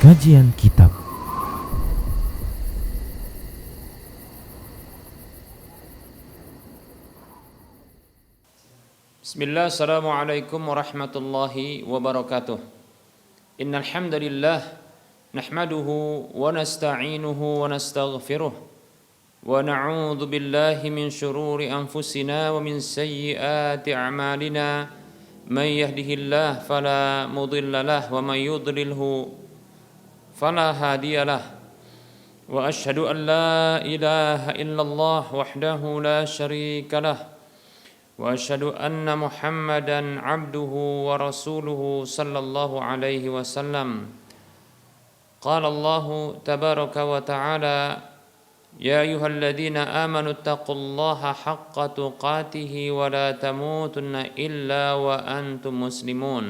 Kajian Kitab. Bismillah, assalamualaikum warahmatullahi wabarakatuh. Innal hamdalillah nahmaduhu wa nasta'inuhu wa nastaghfiruh wa na'udzu billahi min shururi anfusina wa min sayyiati a'malina. Man yahdihillahu fala mudilla lahu wa man yudlilhu fala hadiyalah. Wa asyhadu an la ilaha illallah wahdahu la syarika lah. وأشهد أن محمدًا عبده ورسوله صلى الله عليه وسلم. قال الله تبارك وتعالى: يا أيها الذين آمنوا اتقوا الله حق تقاته ولا تموتن إلا وأنتم مسلمون.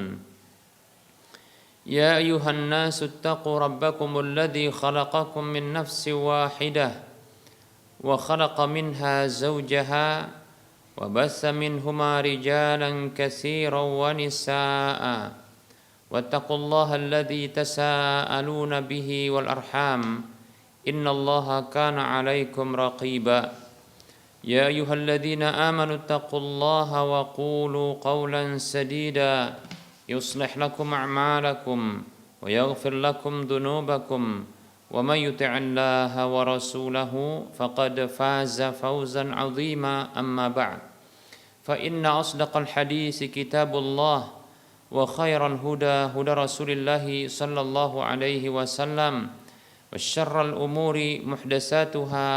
يا أيها الناس اتقوا ربكم الذي خلقكم من نفس واحدة وخلق منها زوجها وبث منهما رجالا كثيرا ونساء واتقوا الله الذي تساءلون به والأرحام إن الله كان عليكم رقيبا. يا أيها الذين آمنوا اتقوا الله وقولوا قولا سديدا يصلح لكم أعمالكم ويغفر لكم ذنوبكم ومن يطع الله ورسوله فقد فاز فوزا عظيما. أما بعد، فإن أصدق الحديث كتاب الله وخير الهدى هدى رسول الله صلى الله عليه وسلم وشر الأمور محدثاتها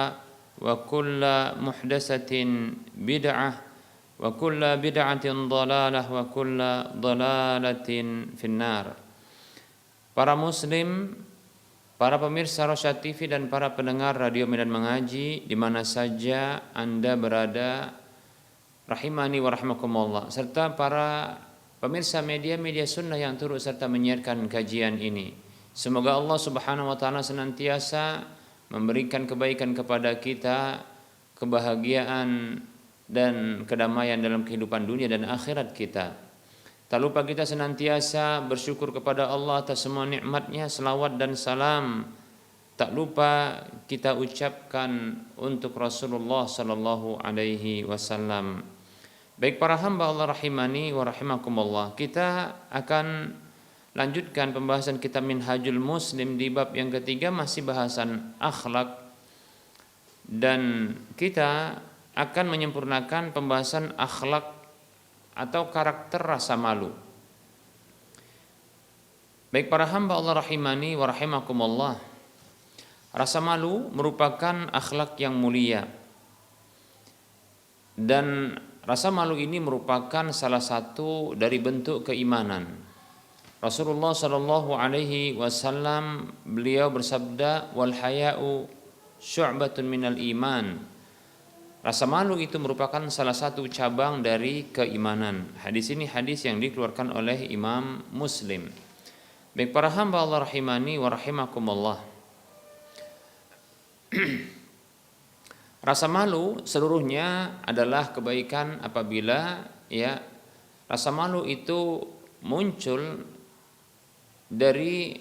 وكل محدثة بدعة وكل بدعة ضلالة وكل ضلالة في النار. Para muslim, para pemirsa Rosyad TV dan para pendengar Radio Medan Mengaji di mana saja Anda berada, rahimani wa rahimakumullah, serta para pemirsa media-media sunnah yang turut serta menyiarkan kajian ini. Semoga Allah Subhanahu wa taala senantiasa memberikan kebaikan kepada kita, kebahagiaan dan kedamaian dalam kehidupan dunia dan akhirat kita. Tak lupa kita senantiasa bersyukur kepada Allah atas semua nikmatnya, selawat dan salam tak lupa kita ucapkan untuk Rasulullah sallallahu alaihi wasallam. Baik para hamba Allah rahimani wa rahimakumullah, kita akan lanjutkan pembahasan kitab Minhajul Muslim di bab yang ketiga, masih bahasan akhlak, dan kita akan menyempurnakan pembahasan akhlak atau karakter rasa malu. Baik para hamba Allah rahimani wa rahimakumullah, rasa malu merupakan akhlak yang mulia, dan rasa malu ini merupakan salah satu dari bentuk keimanan. Rasulullah sallallahu alaihi wasallam beliau bersabda, wal haya'u syu'batun minal iman. Rasa malu itu merupakan salah satu cabang dari keimanan. Hadis ini hadis yang dikeluarkan oleh Imam Muslim. Baik para hamba Allah rahimani wa rahimakumullah, rasa malu seluruhnya adalah kebaikan apabila rasa malu itu muncul dari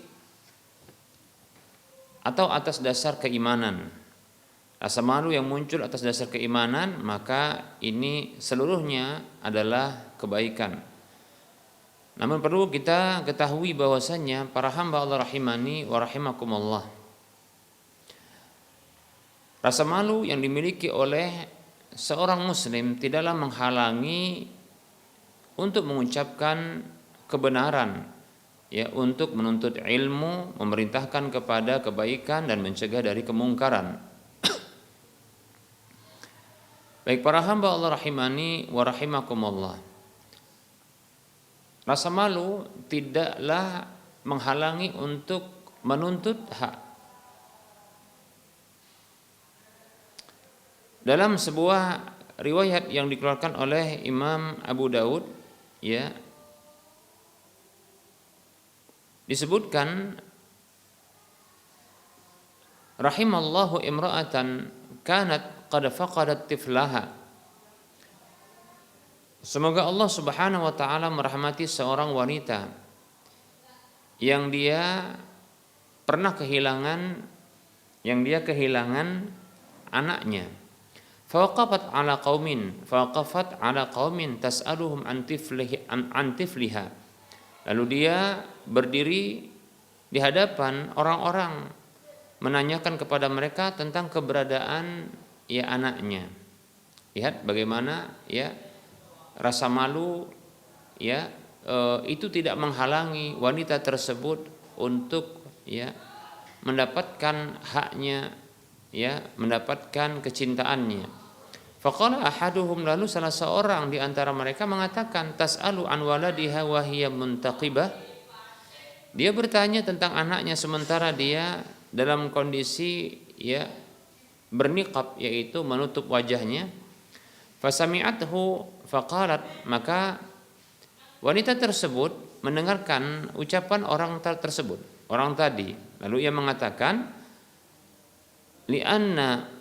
atau atas dasar keimanan. Rasa malu yang muncul atas dasar keimanan, maka ini seluruhnya adalah kebaikan. Namun perlu kita ketahui bahwasannya para hamba Allah rahimani wa rahimakumullah, rasa malu yang dimiliki oleh seorang muslim tidaklah menghalangi untuk mengucapkan kebenaran, untuk menuntut ilmu, memerintahkan kepada kebaikan dan mencegah dari kemungkaran. Baik para hamba Allah rahimani wa rahimakumullah, rasa malu tidaklah menghalangi untuk menuntut hak. Dalam sebuah riwayat yang dikeluarkan oleh Imam Abu Daud, disebutkan, rahimallahu imra'atan kanat qad faqadat tiflaha. Semoga Allah Subhanahu wa taala merahmati seorang wanita yang dia pernah kehilangan anaknya. Fawaqafat ala qaumin tas'aluhum an tifliha. Lalu dia berdiri di hadapan orang-orang menanyakan kepada mereka tentang keberadaan ya anaknya. Lihat bagaimana ya rasa malu ya itu tidak menghalangi wanita tersebut untuk ya mendapatkan haknya, ya mendapatkan kecintaannya. Faqala ahaduhum, lalu salah seorang di antara mereka mengatakan, tas'alu an waladiha wa hiya muntaqibah. Dia bertanya tentang anaknya sementara dia dalam kondisi ya berniqab, yaitu menutup wajahnya. Fasami'athu faqalat, maka wanita tersebut mendengarkan ucapan orang tadi, lalu ia mengatakan, li'anna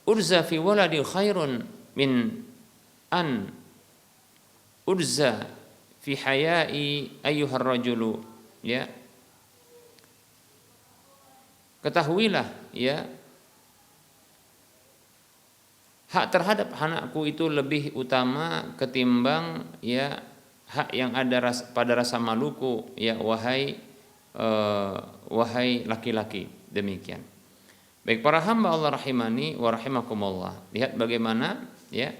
urza fi waladi khairun min an urza fi hayai ayyuhar rajulu. Ya, ketahuilah ya, hak terhadap anakku itu lebih utama ketimbang ya hak yang ada pada rasa maluku ya wahai laki-laki. Demikian. Baik para hamba Allah rahimani wa rahimakumullah. Lihat bagaimana ya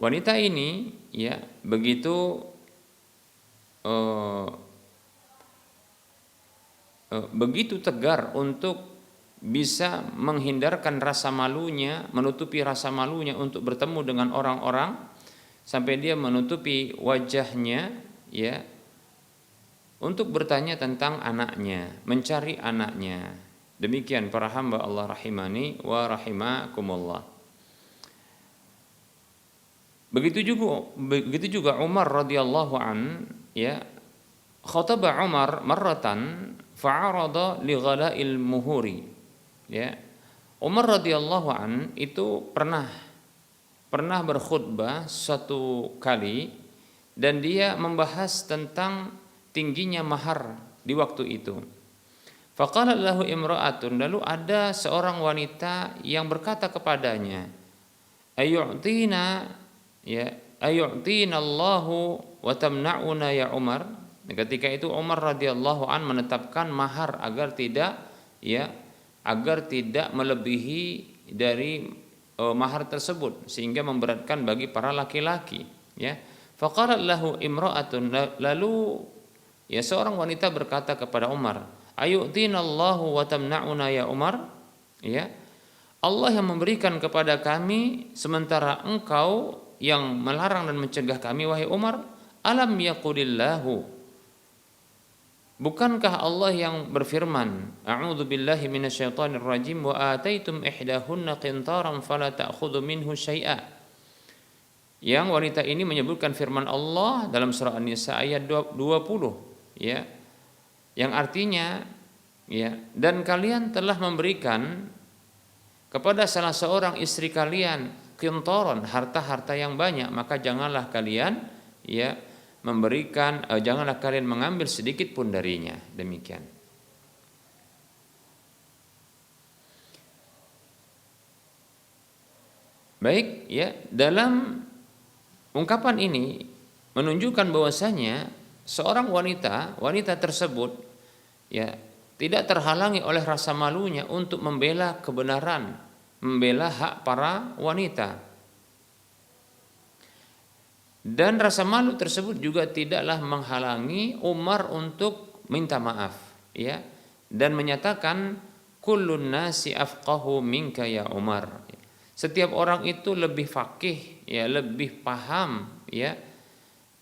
wanita ini ya begitu tegar untuk bisa menghindarkan rasa malunya, menutupi rasa malunya untuk bertemu dengan orang-orang, sampai dia menutupi wajahnya ya untuk bertanya tentang anaknya, mencari anaknya. Demikian para hamba Allah rahimani wa rahimakumullah. Begitu juga Umar radhiyallahu an ya, khataba Umar marratan fa'arada li ghala'il muhuri. Ya, Umar radhiyallahu an itu pernah berkhutbah suatu kali dan dia membahas tentang tingginya mahar di waktu itu. Faqalat lahu imra'atun, lalu ada seorang wanita yang berkata kepadanya, ayu'tina Allahu wa tamna'una ya Umar. Ketika itu Umar radhiyallahu an menetapkan mahar agar tidak melebihi dari mahar tersebut sehingga memberatkan bagi para laki-laki ya. Faqalat lahu imra'atun, lalu ya seorang wanita berkata kepada Umar, ayu'tinallahu wa tamna'una ya Umar, ya Allah yang memberikan kepada kami sementara engkau yang melarang dan mencegah kami wahai Umar. Alam yaqulillahu, bukankah Allah yang berfirman, a'udzu billahi minasyaitonir rajim, wa ataitum ihdahunna qintaran fala ta'khudhu minhu syai'a. Yang wanita ini menyebutkan firman Allah dalam surah An-Nisa ayat 20 ya, yang artinya ya, dan kalian telah memberikan kepada salah seorang istri kalian qintaran, harta-harta yang banyak, maka janganlah kalian ya memberikan, janganlah kalian mengambil sedikit pun darinya. Demikian. Baik ya, dalam ungkapan ini menunjukkan bahwasanya seorang wanita tersebut ya tidak terhalangi oleh rasa malunya untuk membela kebenaran, membela hak para wanita. Dan rasa malu tersebut juga tidaklah menghalangi Umar untuk minta maaf ya, dan menyatakan kullun nasi afqahu minka ya Umar. Setiap orang itu lebih faqih ya, lebih paham ya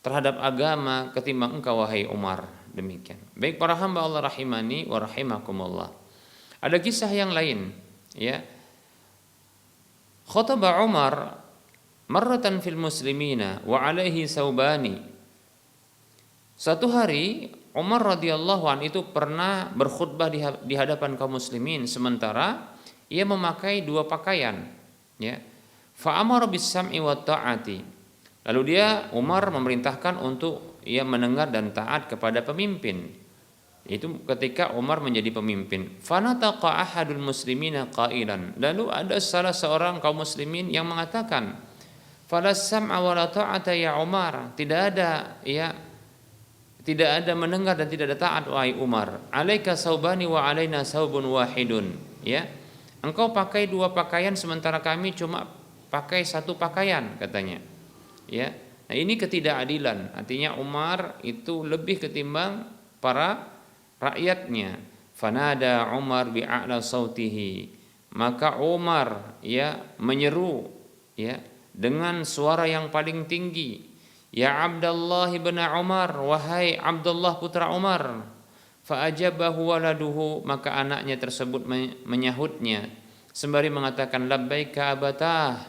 terhadap agama ketimbang engkau wahai Umar. Demikian. Baik para hamba Allah rahimani wa rahimakumullah. Ada kisah yang lain ya. Khataba Umar marratan fil muslimina wa alaihi saubani. Satu hari Umar radhiyallahu an itu pernah berkhutbah di hadapan kaum muslimin sementara ia memakai dua pakaian ya. Fa amara bis sam'i wa ta'ati. Lalu dia Umar memerintahkan untuk mendengar dan taat kepada pemimpin. Itu ketika Umar menjadi pemimpin. Fanataqa ahadul muslimina qailan. Lalu ada salah seorang kaum muslimin yang mengatakan, "Fala sam'a wa la ta'ata ya Umar." Tidak ada mendengar dan tidak ada taat wahai Umar. Alaika saubani wa alaina saubun wahidun. Engkau pakai 2 pakaian sementara kami cuma pakai 1 pakaian katanya. Nah ini ketidakadilan. Artinya Umar itu lebih ketimbang para rakyatnya. Fanada Umar bi'a'la sautihi. Maka Umar menyeru dengan suara yang paling tinggi, ya Abdullah bin Umar, wahai Abdullah putra Umar. Fa'ajabahu waladuhu, maka anaknya tersebut menyahutnya sembari mengatakan labbaika abatah,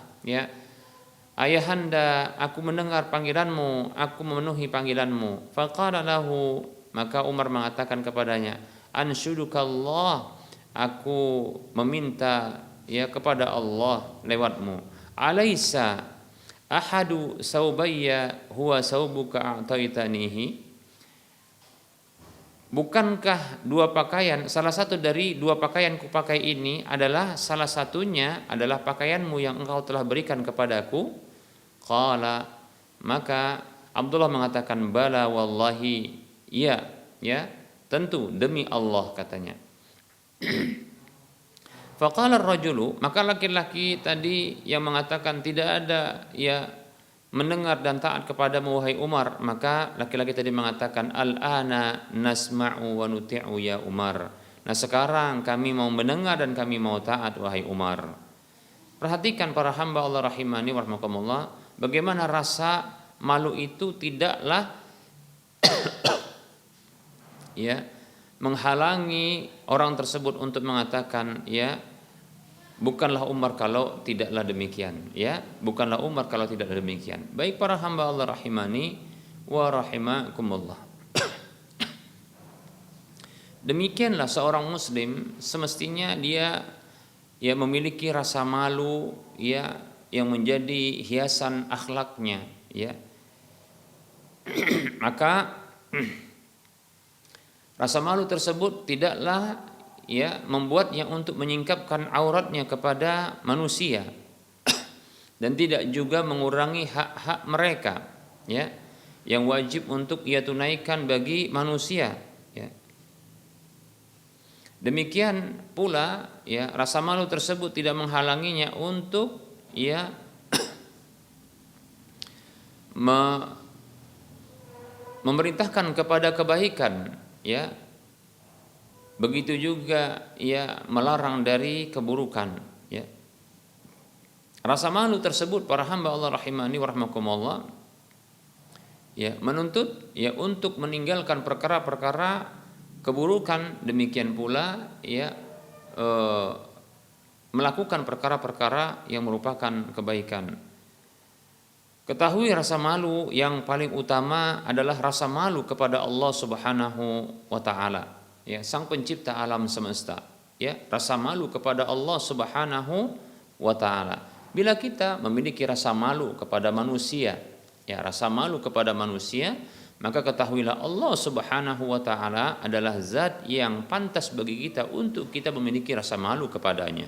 ayahanda, aku mendengar panggilanmu, aku memenuhi panggilanmu. Faqala lahu, maka Umar mengatakan kepadanya, anshudukallah, aku meminta kepada Allah lewatmu. Alaisa ahadu saubayya huwa saubuka a'taitanihi. Bukankah 2 pakaian, salah satu dari 2 pakaian kupakai ini adalah salah satunya adalah pakaianmu yang engkau telah berikan kepadaku? Qala, maka Abdullah mengatakan, bala wallahi, tentu demi Allah katanya. Faqala ar-rajulu, maka laki-laki tadi yang mengatakan tidak ada mendengar dan taat kepadamu wahai Umar, maka laki-laki tadi mengatakan, al-ana nasma'u wa nuti'u ya Umar. Nah sekarang kami mau mendengar dan kami mau taat wahai Umar. Perhatikan para hamba Allah rahimani wa rahmakumullah, bagaimana rasa malu itu tidaklah menghalangi orang tersebut untuk mengatakan bukanlah Umar kalau tidaklah demikian, bukanlah Umar kalau tidaklah demikian. Baik para hamba Allah rahimani wa rahimakumullah. Demikianlah seorang muslim semestinya dia memiliki rasa malu yang menjadi hiasan akhlaknya, Maka rasa malu tersebut tidaklah membuatnya untuk menyingkapkan auratnya kepada manusia dan tidak juga mengurangi hak-hak mereka yang wajib untuk ia tunaikan bagi manusia. Demikian pula rasa malu tersebut tidak menghalanginya untuk memerintahkan kepada kebaikan, begitu juga melarang dari keburukan. Rasa malu tersebut para hamba Allah rahimani wa rahmakumullah menuntut untuk meninggalkan perkara-perkara keburukan, demikian pula melakukan perkara-perkara yang merupakan kebaikan. Ketahui rasa malu yang paling utama adalah rasa malu kepada Allah Subhanahu wa taala, Sang Pencipta alam semesta, rasa malu kepada Allah Subhanahu wa taala. Bila kita memiliki rasa malu kepada manusia, rasa malu kepada manusia, maka ketahuilah Allah Subhanahu wa taala adalah zat yang pantas bagi kita untuk kita memiliki rasa malu kepadanya.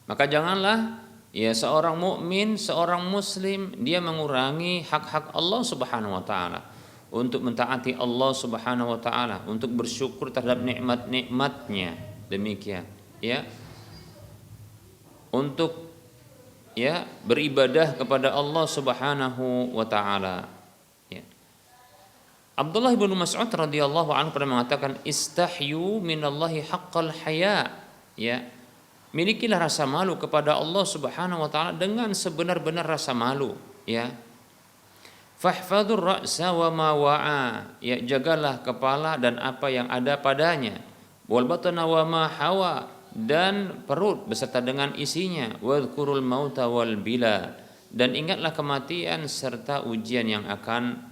Maka janganlah seorang mukmin, seorang muslim dia mengurangi hak-hak Allah Subhanahu wa taala untuk mentaati Allah Subhanahu wa taala, untuk bersyukur terhadap nikmat-nikmatnya, demikian untuk beribadah kepada Allah Subhanahu wa taala. Abdullah bin Mas'ud radhiyallahu anhu pernah mengatakan, istahyu minallahi haqqal haya, milikilah rasa malu kepada Allah Subhanahu wa taala dengan sebenar-benar rasa malu, Fahfadhur ra'sa wa ma wa'a, jagalah kepala dan apa yang ada padanya. Wal batna wa ma hawa, dan perut beserta dengan isinya. Wadhkurul mauta wal bila, dan ingatlah kematian serta ujian yang akan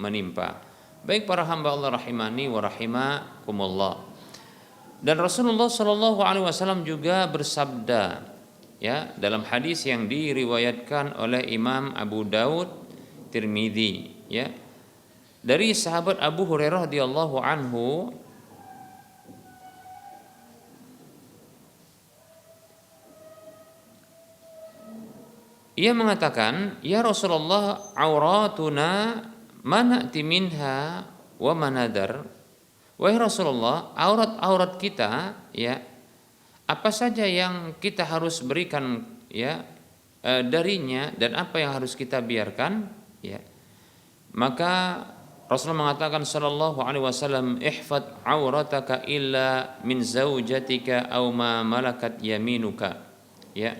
menimpa. Baik para hamba Allah rahimani wa rahimakumullah. Dan Rasulullah sallallahu alaihi wasallam juga bersabda, ya dalam hadis yang diriwayatkan oleh Imam Abu Daud, Tirmidzi, ya, dari sahabat Abu Hurairah radhiyallahu anhu, ia mengatakan, "Ya Rasulullah, auratuna mana'ti minha wa manadar." Wahai Rasulullah, aurat-aurat kita, ya, apa saja yang kita harus berikan, ya, darinya, dan apa yang harus kita biarkan, ya. Maka Rasulullah mengatakan sallallahu alaihi wasallam, "Ihfad aurataka illa min zaujatika aw ma malakat yaminuka." Ya.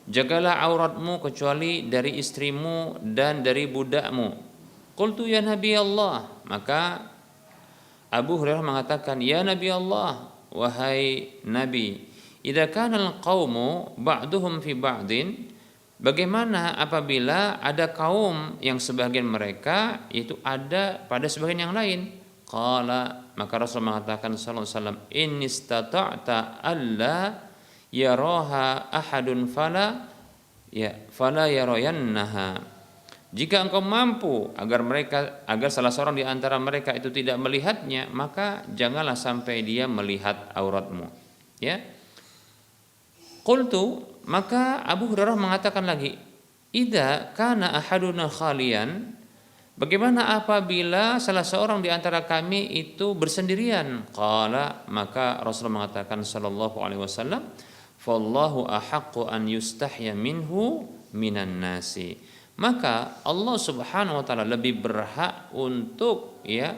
Jagalah auratmu kecuali dari istrimu dan dari budakmu. Qultu ya Nabi Allah, maka Abu Hurairah mengatakan, "Ya Nabi Allah, wahai Nabi, idza kana al-qaumu ba'duhum fi ba'din." Bagaimana apabila ada kaum yang sebagian mereka itu ada pada sebagian yang lain? Qala, maka Rasul mengatakan sallallahu alaihi wasallam, "In istata'ta alla yaraha ahadun fala yarayannaha." Jika engkau mampu agar salah seorang di antara mereka itu tidak melihatnya, maka janganlah sampai dia melihat auratmu. Ya. Qultu, maka Abu Hurairah mengatakan lagi, "Idza kana ahaduna khalian." Bagaimana apabila salah seorang di antara kami itu bersendirian? Qala, maka Rasulullah mengatakan sallallahu alaihi wasallam, "Fallahu ahaqqu an yustahya minhu minan nasi." Maka Allah Subhanahu wa taala lebih berhak untuk, ya,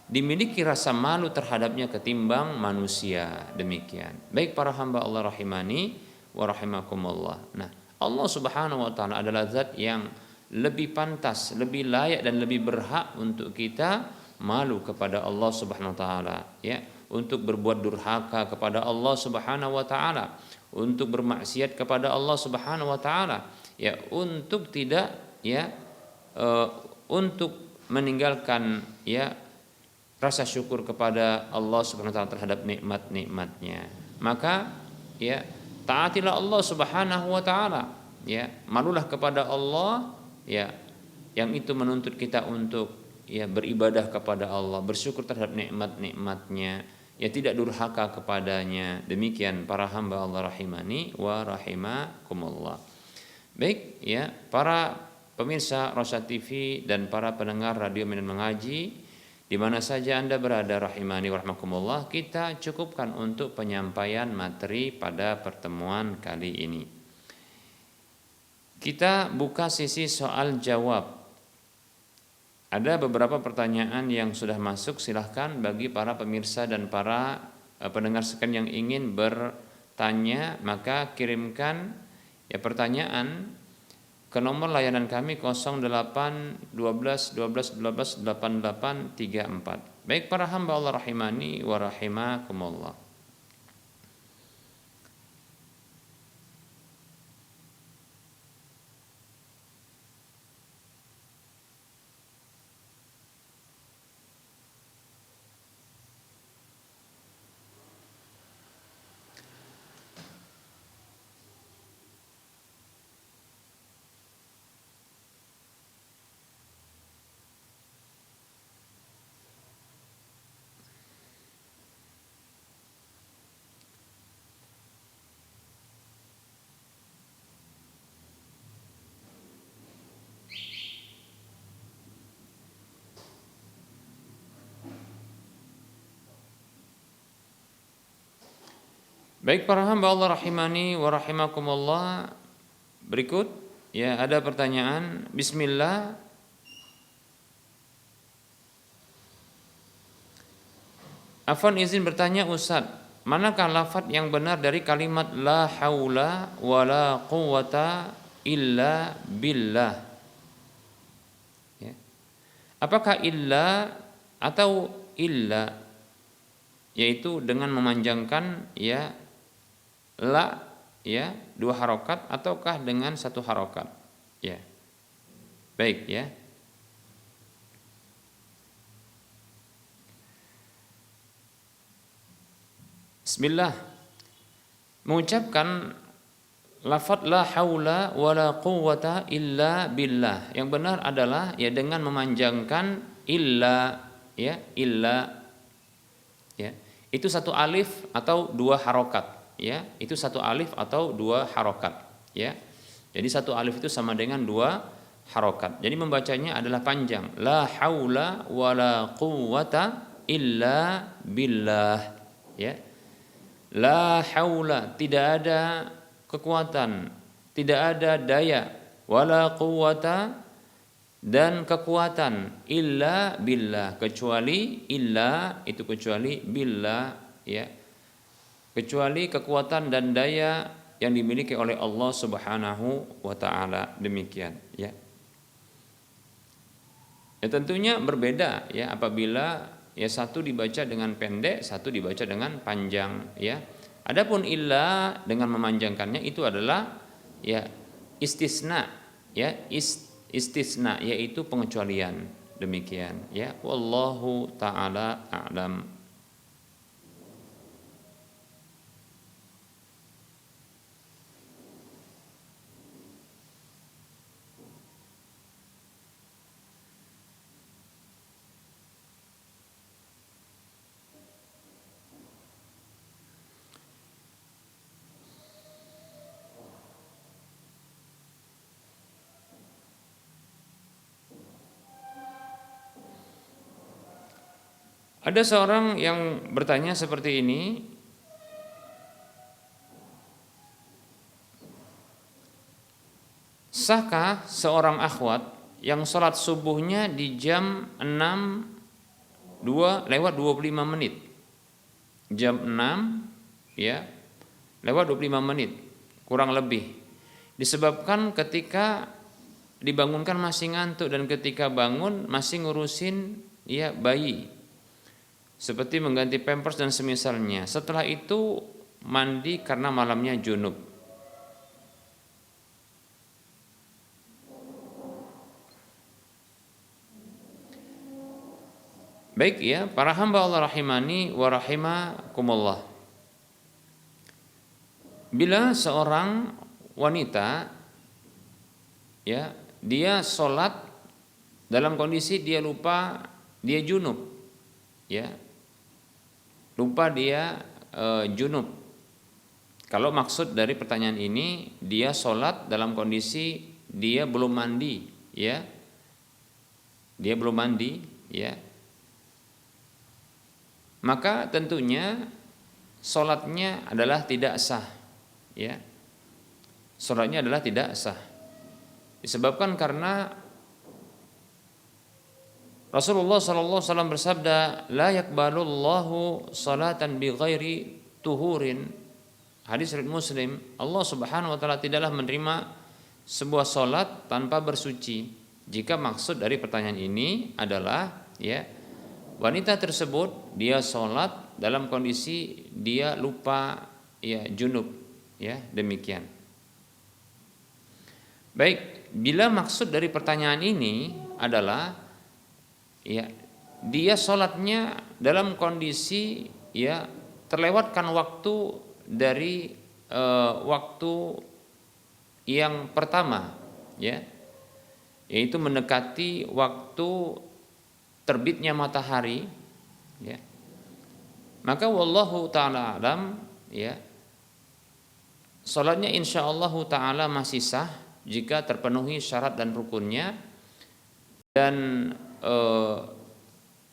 dimiliki rasa malu terhadapnya ketimbang manusia. Demikian. Baik para hamba Allah rahimani wa rahimakumullah. Nah, Allah Subhanahu wa taala adalah zat yang lebih pantas, lebih layak dan lebih berhak untuk kita malu kepada Allah Subhanahu wa taala, ya, untuk berbuat durhaka kepada Allah Subhanahu wa taala, untuk bermaksiat kepada Allah Subhanahu wa taala, ya, untuk tidak, ya, untuk meninggalkan, ya, rasa syukur kepada Allah Subhanahu wa taala terhadap nikmat-nikmatnya. Maka, ya, taatilah Allah Subhanahu wa taala, ya, malulah kepada Allah, ya, yang itu menuntut kita untuk, ya, beribadah kepada Allah, bersyukur terhadap nikmat-nikmatnya, ya, tidak durhaka kepadanya. Demikian para hamba Allah rahimani wa rahimakumullah. Baik, ya, para pemirsa Rosyad TV dan para pendengar radio Medan Mengaji di mana saja Anda berada rahimani wa rahimakumullah, kita cukupkan untuk penyampaian materi pada pertemuan kali ini. Kita buka sisi soal jawab. Ada beberapa pertanyaan yang sudah masuk, silahkan bagi para pemirsa dan para pendengar sekalian yang ingin bertanya, maka kirimkan, ya, pertanyaan ke nomor layanan kami 08 12 12 12 88 34. Baik para hamba Allah rahimani wa rahimakumullah. Baik para hamba Allah rahimani wa rahimakumullah, berikut, ya, ada pertanyaan. Bismillah. Afwan izin bertanya Ustaz, manakah lafadz yang benar dari kalimat la haula wa la quwata illa billah? Ya. Apakah illa atau illa, yaitu dengan memanjangkan, ya, la, ya, 2 harokat ataukah dengan 1 harokat? Ya. Baik, ya. Bismillah. Mengucapkan lafadz la haula wala quwwata illa billah. Yang benar adalah ya dengan memanjangkan illa, ya, illa, ya. Itu satu alif atau dua harokat, ya. Itu satu alif atau dua harokat, ya. Jadi satu alif itu sama dengan dua harokat. Jadi membacanya adalah panjang. La haula wala quwwata illa billah, ya. La haula, tidak ada kekuatan, tidak ada daya, wala quwwata, dan kekuatan, illa billah, kecuali illa itu kecuali billah, ya, kecuali kekuatan dan daya yang dimiliki oleh Allah Subhanahu wa taala. Demikian, ya. Ya tentunya berbeda, ya, apabila ya satu dibaca dengan pendek, satu dibaca dengan panjang, ya. Adapun illa dengan memanjangkannya itu adalah ya istisna, ya, istisna yaitu pengecualian. Demikian, ya. Wallahu taala a'lam. Ada seorang yang bertanya seperti ini, sahkah seorang akhwat yang sholat subuhnya di jam 6:25 jam 6, ya, lewat 25 menit kurang lebih, disebabkan ketika dibangunkan masih ngantuk dan ketika bangun masih ngurusin, ya, bayi, seperti mengganti pampers dan semisalnya. Setelah itu mandi karena malamnya junub. Baik, ya, para hamba Allah rahimani wa rahimakumullah. Bila seorang wanita, ya, dia sholat dalam kondisi dia lupa dia junub, ya, lupa dia junub. Kalau maksud dari pertanyaan ini, dia sholat dalam kondisi dia belum mandi, ya, dia belum mandi, ya, maka tentunya sholatnya adalah tidak sah, ya, sholatnya adalah tidak sah, disebabkan karena Rasulullah SAW bersabda, la yakbalullahu salatan bi ghairi tuhurin. Hadis riwayat Muslim, Allah Subhanahu wa taala tidaklah menerima sebuah salat tanpa bersuci. Jika maksud dari pertanyaan ini adalah, ya, wanita tersebut dia salat dalam kondisi dia lupa, ya, junub, ya, demikian. Baik, bila maksud dari pertanyaan ini adalah, ya, dia sholatnya dalam kondisi, ya, terlewatkan waktu dari waktu yang pertama, ya, yaitu mendekati waktu terbitnya matahari, ya, maka wallahu taala alam, ya, sholatnya insyaallah taala masih sah jika terpenuhi syarat dan rukunnya, dan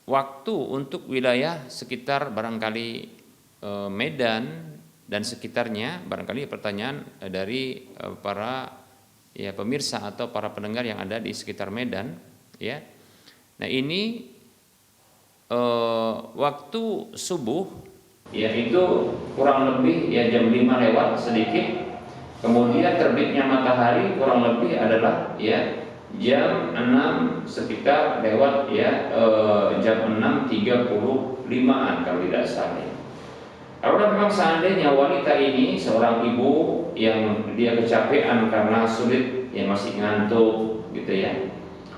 waktu untuk wilayah sekitar barangkali Medan dan sekitarnya, barangkali pertanyaan dari para, ya, pemirsa atau para pendengar yang ada di sekitar Medan, ya. Nah, ini waktu subuh, ya, itu kurang lebih, ya, jam 5 lewat sedikit, kemudian terbitnya matahari kurang lebih adalah, ya, jam 6 sekitar lewat, ya, jam 6:35-an kalau tidak salah. Kalau memang seandainya wanita ini seorang ibu yang dia kecapean karena sulit, ya, masih ngantuk gitu, ya,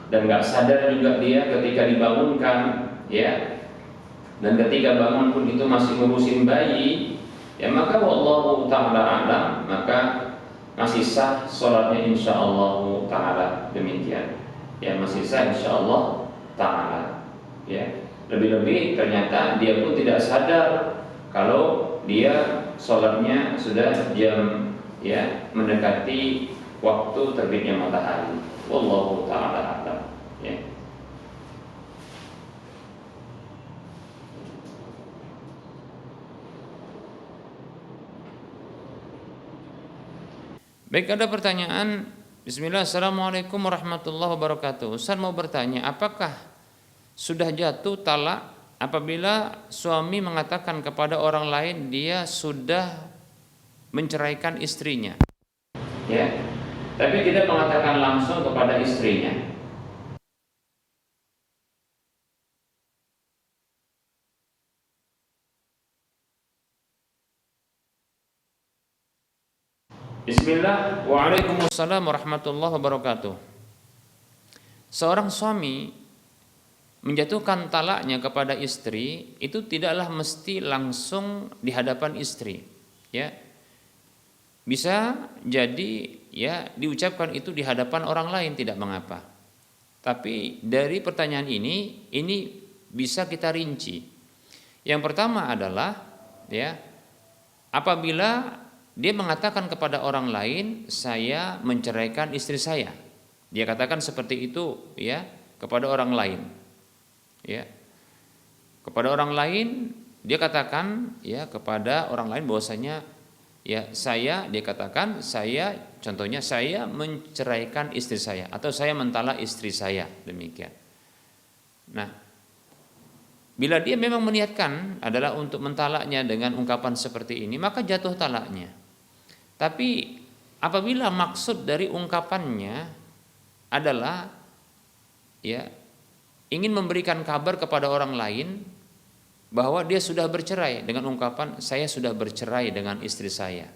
dan nggak sadar juga dia ketika dibangunkan, ya, dan ketika bangun pun itu masih ngurusin bayi, ya, maka wallahu ta'ala alam, maka masih sah sholatnya insyaallah taala, demikian. Ya, masih sah insyaallah taala. Ya, lebih-lebih ternyata dia pun tidak sadar kalau dia sholatnya sudah jam, ya, mendekati waktu terbitnya matahari. Wallahu taala alam. Ya. Baik, ada pertanyaan. Bismillah, assalamualaikum warahmatullahi wabarakatuh. Ustaz mau bertanya, apakah sudah jatuh talak apabila suami mengatakan kepada orang lain dia sudah menceraikan istrinya? Ya, tapi tidak mengatakan langsung kepada istrinya. Bismillah, waalaikumsalam warahmatullahi wabarakatuh. Seorang suami menjatuhkan talaknya kepada istri itu tidaklah mesti langsung di hadapan istri, ya. Bisa jadi, ya, diucapkan itu di hadapan orang lain, tidak mengapa. Tapi dari pertanyaan ini bisa kita rinci. Yang pertama adalah, ya, apabila dia mengatakan kepada orang lain, saya menceraikan istri saya. Dia katakan seperti itu, ya, kepada orang lain. Ya. Kepada orang lain dia katakan, ya, kepada orang lain bahwasanya, ya, dia katakan saya, contohnya saya menceraikan istri saya atau saya mentalak istri saya, demikian. Nah, bila dia memang meniatkan adalah untuk mentalaknya dengan ungkapan seperti ini, maka jatuh talaknya. Tapi apabila maksud dari ungkapannya adalah, ya, ingin memberikan kabar kepada orang lain bahwa dia sudah bercerai dengan ungkapan saya sudah bercerai dengan istri saya,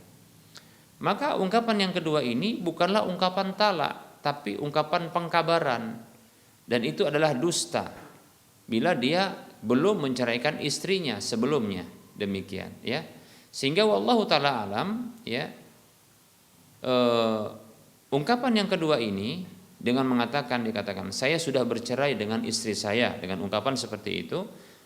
maka ungkapan yang kedua ini bukanlah ungkapan talak tapi ungkapan pengkabaran, dan itu adalah dusta bila dia belum menceraikan istrinya sebelumnya, demikian, ya. Sehingga wallahu taala alam, ya, ungkapan yang kedua ini dengan dikatakan saya sudah bercerai dengan istri saya dengan ungkapan seperti itu,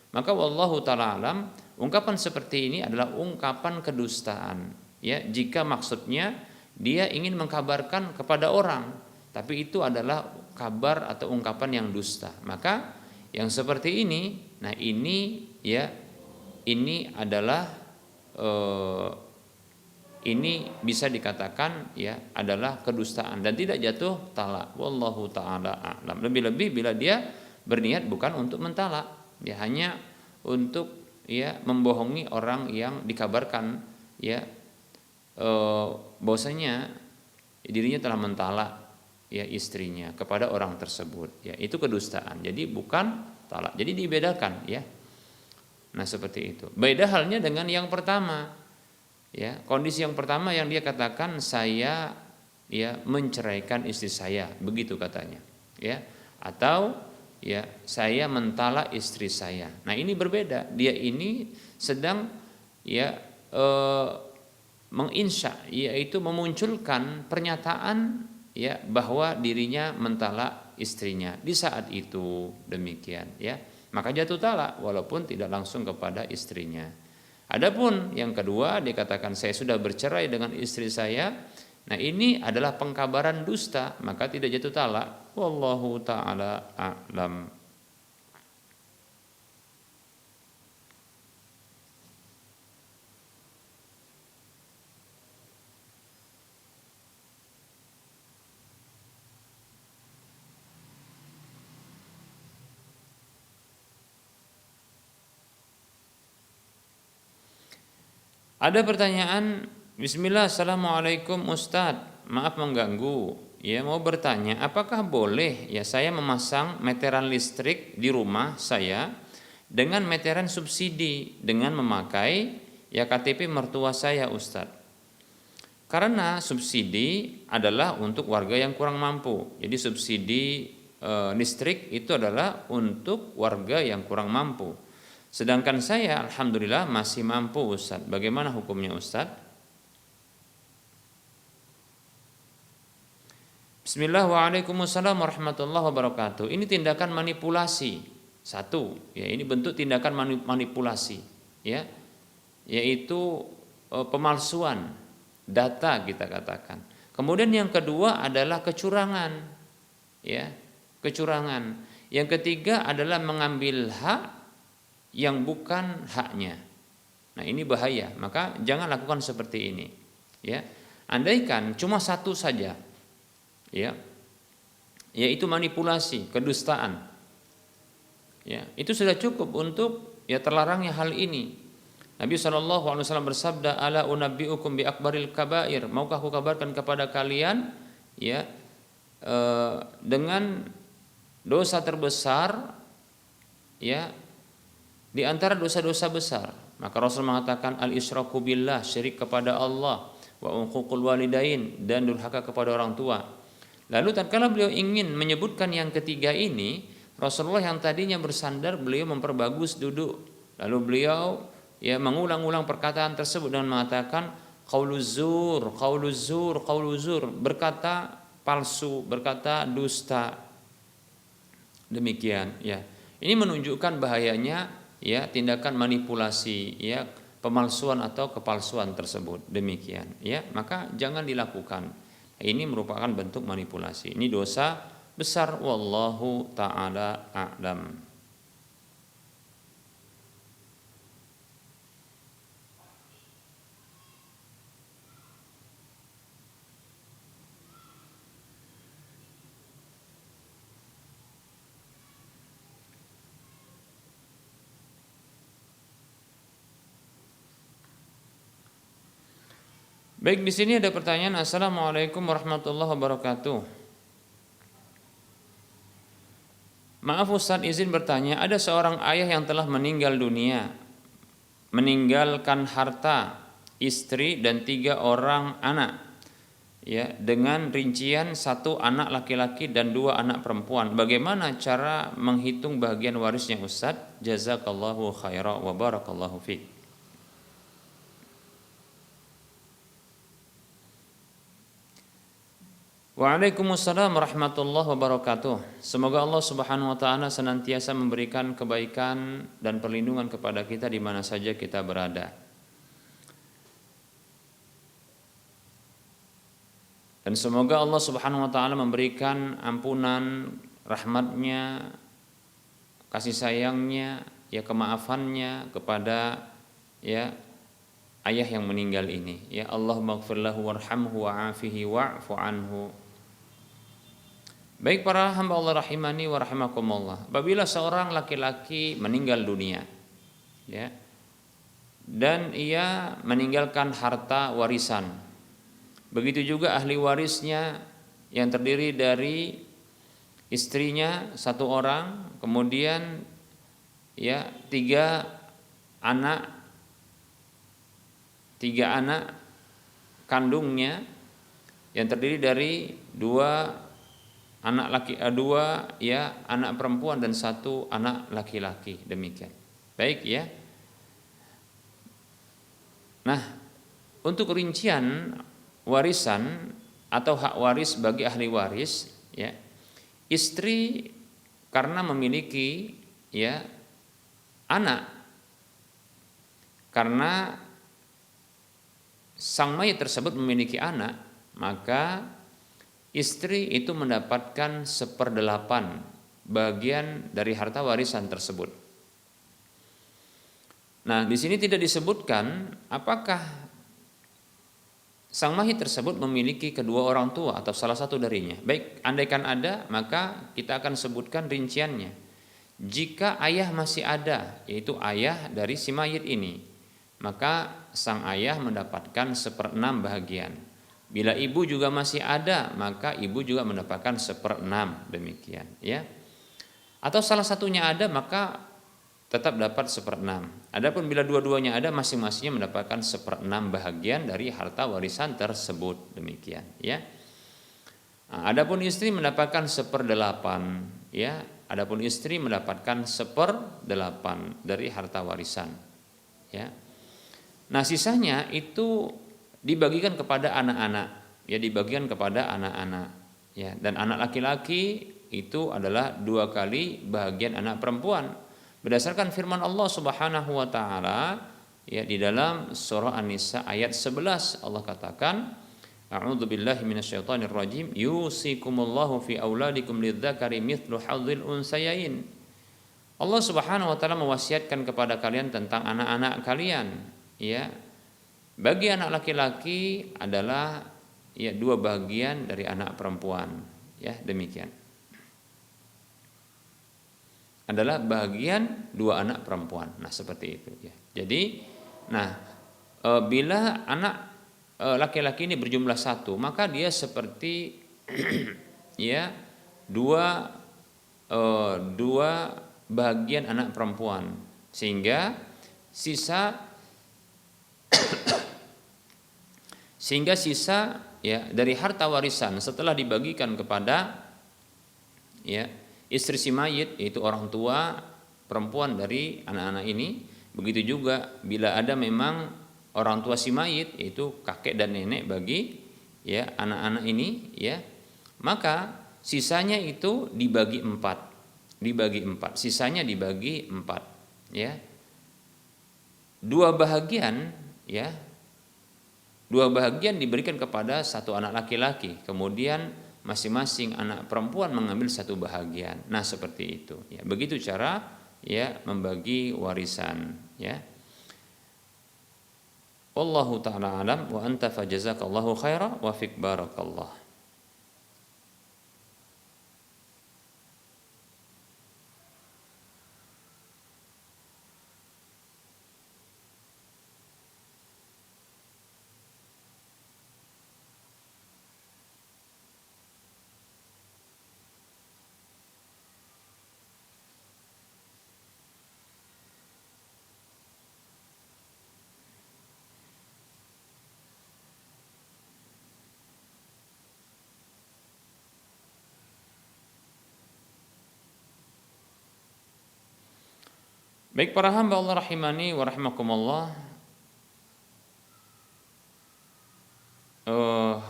maka wallahu taala alam ungkapan seperti ini adalah ungkapan kedustaan, ya, jika maksudnya dia ingin mengkabarkan kepada orang tapi itu adalah kabar atau ungkapan yang dusta, maka yang seperti ini, nah ini, ya, ini adalah ini bisa dikatakan, ya, adalah kedustaan dan tidak jatuh talak. Wallahu taala a'lam. Lebih-lebih bila dia berniat bukan untuk mentalak, ya, hanya untuk, ya, membohongi orang yang dikabarkan, ya, bahwasanya dirinya telah mentalak, ya, istrinya kepada orang tersebut, ya, itu kedustaan. Jadi bukan talak. Jadi dibedakan, ya. Nah, seperti itu. Beda halnya dengan yang pertama. Ya, kondisi yang pertama yang dia katakan saya, ya, menceraikan istri saya, begitu katanya, ya, atau, ya, saya mentalak istri saya. Nah, ini berbeda. Dia ini sedang, ya, menginsya, yaitu memunculkan pernyataan, ya, bahwa dirinya mentalak istrinya di saat itu, demikian, ya. Maka jatuh talak walaupun tidak langsung kepada istrinya. Adapun yang kedua dikatakan saya sudah bercerai dengan istri saya, nah ini adalah pengkabaran dusta, maka tidak jatuh talak. Wallahu taala a'lam. Ada pertanyaan. Bismillah, assalamualaikum Ustadz, maaf mengganggu, ya, mau bertanya apakah boleh, ya, saya memasang meteran listrik di rumah saya dengan meteran subsidi dengan memakai, ya, KTP mertua saya Ustadz, karena subsidi adalah untuk warga yang kurang mampu. Jadi subsidi listrik itu adalah untuk warga yang kurang mampu. Sedangkan saya alhamdulillah masih mampu Ustaz. Bagaimana hukumnya Ustaz? Bismillah, waalaikumsalam warahmatullahi wabarakatuh. Ini tindakan manipulasi. Satu, ya ini bentuk tindakan manipulasi, ya, yaitu pemalsuan data kita katakan. Kemudian yang kedua adalah kecurangan, ya, kecurangan. Yang ketiga adalah mengambil hak yang bukan haknya. Nah ini bahaya, maka jangan lakukan seperti ini, ya. Andaikan cuma satu saja, ya, yaitu manipulasi, kedustaan, ya, itu sudah cukup untuk ya terlarangnya hal ini. Nabi SAW bersabda, ala unabbiukum bi akbaril kabair, maukah aku kabarkan kepada kalian, ya, dengan dosa terbesar, ya, di antara dosa-dosa besar. Maka Rasul mengatakan al-isyraku billah, syirik kepada Allah, wa uququl walidain, dan durhaka kepada orang tua. Lalu tatkala beliau ingin menyebutkan yang ketiga ini, Rasulullah yang tadinya bersandar, beliau memperbagus duduk. Lalu beliau ya mengulang-ulang perkataan tersebut dan mengatakan qauluz zur, qauluz zur, qauluz zur, berkata palsu, berkata dusta. Demikian, ya. Ini menunjukkan bahayanya ya tindakan manipulasi, ya, pemalsuan atau kepalsuan tersebut. Demikian, ya. Maka jangan dilakukan. Ini merupakan bentuk manipulasi. Ini dosa besar, wallahu taala a'lam. Baik, di sini ada pertanyaan. Assalamualaikum warahmatullahi wabarakatuh. Maaf Ustaz, izin bertanya, ada seorang ayah yang telah meninggal dunia, meninggalkan harta, istri dan 3 orang anak, ya, dengan rincian 1 anak laki-laki dan 2 anak perempuan. Bagaimana cara menghitung bagian warisnya Ustaz? Jazakallahu khairan wa barakallahu fiik. Waalaikumsalam warahmatullahi wabarakatuh. Semoga Allah Subhanahu wa taala senantiasa memberikan kebaikan dan perlindungan kepada kita di mana saja kita berada. Dan semoga Allah Subhanahu wa taala memberikan ampunan, rahmatnya, kasih sayangnya, ya, kemaafannya kepada ya ayah yang meninggal ini. Ya Allah, maghfir lahu warhamhu wa'afihi wa'fu anhu. Baik para hamba Allah rahimani wa rahimakumullah. Apabila seorang laki-laki meninggal dunia, ya, dan ia meninggalkan harta warisan, begitu juga ahli warisnya yang terdiri dari istrinya 1 orang, kemudian ya 3 anak kandungnya yang terdiri dari 2 anak perempuan dan 1 anak laki-laki. Demikian. Baik, ya. Nah, untuk rincian warisan atau hak waris bagi ahli waris, ya, istri karena memiliki ya anak, karena sang mayit tersebut memiliki anak, maka istri itu mendapatkan 1/8 bagian dari harta warisan tersebut. Nah, di sini tidak disebutkan apakah sang mayit tersebut memiliki kedua orang tua atau salah satu darinya. Baik, andaikan ada, maka kita akan sebutkan rinciannya. Jika ayah masih ada, yaitu ayah dari si mayit ini, maka sang ayah mendapatkan 1/6 bagian. Bila ibu juga masih ada, maka ibu juga mendapatkan 1/6. Demikian, ya. Atau salah satunya ada, maka tetap dapat 1/6. Adapun bila dua-duanya ada, masing-masingnya mendapatkan 1/6 bahagian dari harta warisan tersebut. Demikian, ya. Nah, adapun istri mendapatkan 1/8, ya. Adapun istri mendapatkan 1/8 dari harta warisan, ya. Nah, sisanya itu dibagikan kepada anak-anak, ya, dibagikan kepada anak-anak. Ya, dan anak laki-laki itu adalah 2 kali bahagian anak perempuan. Berdasarkan firman Allah Subhanahu wa taala ya di dalam surah An-Nisa ayat 11, Allah katakan, A'udzu billahi minasyaitonir rajim, yusikumullahu fi auladikum lidzakari mithlu hadzil unsayain. Allah Subhanahu wa taala mewasiatkan kepada kalian tentang anak-anak kalian, ya. Bagi anak laki-laki adalah ya 2 bagian dari anak perempuan, ya, demikian. Adalah bagian 2 anak perempuan. Nah, seperti itu ya. Jadi, bila anak laki-laki ini berjumlah 1, maka dia seperti ya 2 bagian anak perempuan, sehingga sisa ya dari harta warisan setelah dibagikan kepada ya istri si mayit, yaitu orang tua perempuan dari anak-anak ini. Begitu juga bila ada memang orang tua si mayit, yaitu kakek dan nenek bagi ya anak-anak ini ya, maka sisanya itu dibagi 4. Sisanya dibagi 4 ya. 2 bahagian ya. 2 bahagian diberikan kepada 1 anak laki-laki, kemudian masing-masing anak perempuan mengambil 1 bahagian. Nah, seperti itu ya. Begitu cara ya membagi warisan ya. Wallahu ta'ala alam wa anta fajazakallahu khaira wa fik barakallah. Baik para hamba Allah rahimani wa rahimakumullah,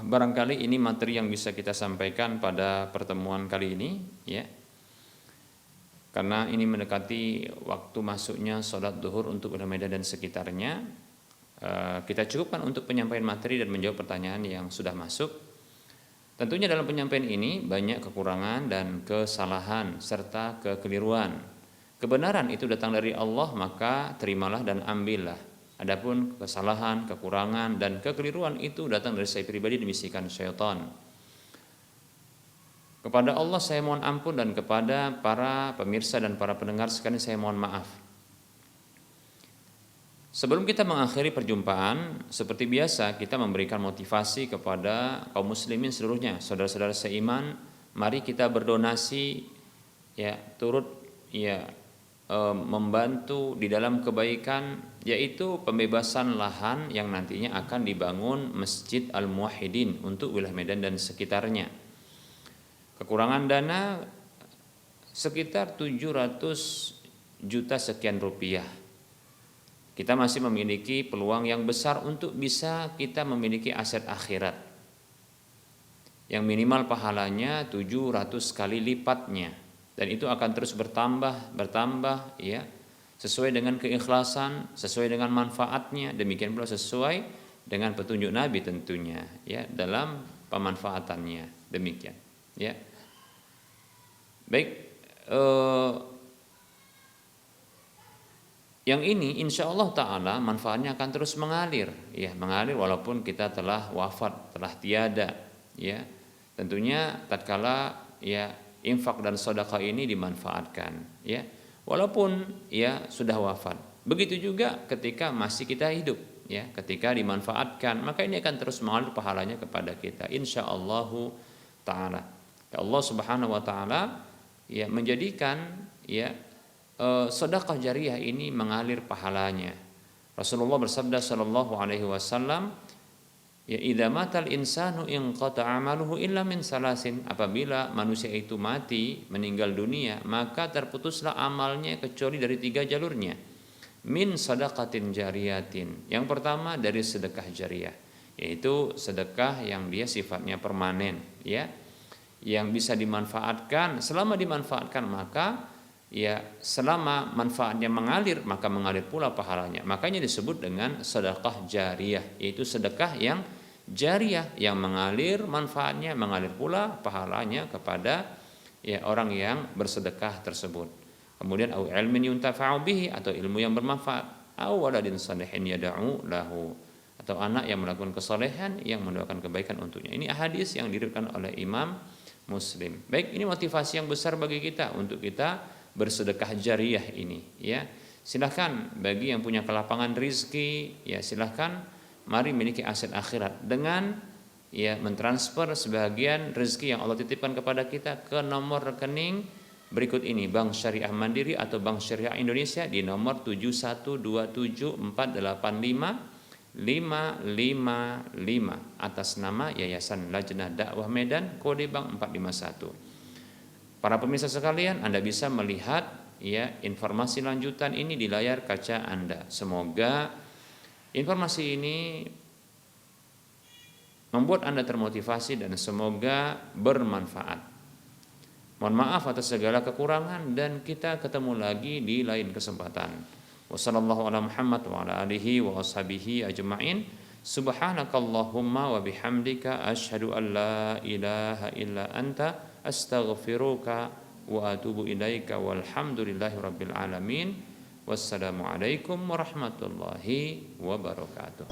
barangkali ini materi yang bisa kita sampaikan pada pertemuan kali ini ya. Karena ini mendekati waktu masuknya sholat duhur untuk Kota Medan dan sekitarnya, kita cukupkan untuk penyampaian materi dan menjawab pertanyaan yang sudah masuk. Tentunya dalam penyampaian ini banyak kekurangan dan kesalahan serta kekeliruan. Kebenaran itu datang dari Allah, maka terimalah dan ambillah. Adapun kesalahan, kekurangan, dan kekeliruan itu datang dari saya pribadi dan bisikan syaitan. Kepada Allah saya mohon ampun, dan kepada para pemirsa dan para pendengar sekalian saya mohon maaf. Sebelum kita mengakhiri perjumpaan, seperti biasa kita memberikan motivasi kepada kaum muslimin seluruhnya, saudara-saudara seiman, mari kita berdonasi ya, turut ya membantu di dalam kebaikan, yaitu pembebasan lahan yang nantinya akan dibangun Masjid Al-Muwahhidin untuk wilayah Medan dan sekitarnya. Kekurangan dana sekitar 700 juta sekian rupiah. Kita masih memiliki peluang yang besar untuk bisa kita memiliki aset akhirat yang minimal pahalanya 700 kali lipatnya. Dan itu akan terus bertambah ya, sesuai dengan keikhlasan, sesuai dengan manfaatnya, demikian pula sesuai dengan petunjuk Nabi tentunya ya dalam pemanfaatannya, demikian ya. Baik, yang ini insya Allah ta'ala manfaatnya akan terus mengalir ya, mengalir walaupun kita telah wafat, telah tiada ya. Tentunya tatkala ya infak dan sedekah ini dimanfaatkan ya, walaupun ya sudah wafat. Begitu juga ketika masih kita hidup ya, ketika dimanfaatkan maka ini akan terus mengalir pahalanya kepada kita insyaallah taala. Allah Subhanahu wa taala ya menjadikan ya sedekah jariyah ini mengalir pahalanya. Rasulullah bersabda sallallahu alaihi wasallam, ya idza matal insanu inqata amaluhu illa min salasin, apabila manusia itu mati, meninggal dunia, maka terputuslah amalnya kecuali dari 3 jalurnya. Min sadaqatin jariyatin, yang pertama dari sedekah jariyah, yaitu sedekah yang dia sifatnya permanen ya. yang bisa dimanfaatkan, selama dimanfaatkan maka ya selama manfaatnya mengalir maka mengalir pula pahalanya. Makanya disebut dengan sedekah jariyah, yaitu sedekah yang jariyah yang mengalir manfaatnya, mengalir pula pahalanya kepada ya orang yang bersedekah tersebut. Kemudian au ilmin yuntafa'u bihi, atau ilmu yang bermanfaat, au waladin salihin yad'u lahu, atau anak yang melakukan kesalehan yang mendoakan kebaikan untuknya. Ini hadis yang diriwayatkan oleh Imam Muslim. Baik, ini motivasi yang besar bagi kita untuk kita bersedekah jariyah ini ya. Silahkan bagi yang punya kelapangan rizki ya, silahkan mari miliki aset akhirat dengan ya mentransfer sebagian rezeki yang Allah titipkan kepada kita ke nomor rekening berikut ini: Bank Syariah Mandiri atau Bank Syariah Indonesia di nomor 7127488555 atas nama Yayasan Lajnah Dakwah Medan, kode bank 451. Para pemirsa sekalian, Anda bisa melihat ya informasi lanjutan ini di layar kaca Anda. Semoga informasi ini membuat Anda termotivasi dan semoga bermanfaat. Mohon maaf atas segala kekurangan dan kita ketemu lagi di lain kesempatan. Wassallallahu ala Muhammad wa ala alihi wa ashabihi ajma'in. Subhanakallahumma wa bihamdika asyhadu an la ilaha illa anta astaghfiruka wa atubu ilaika walhamdulillahi rabbil alamin. Wassalamualaikum warahmatullahi wabarakatuh.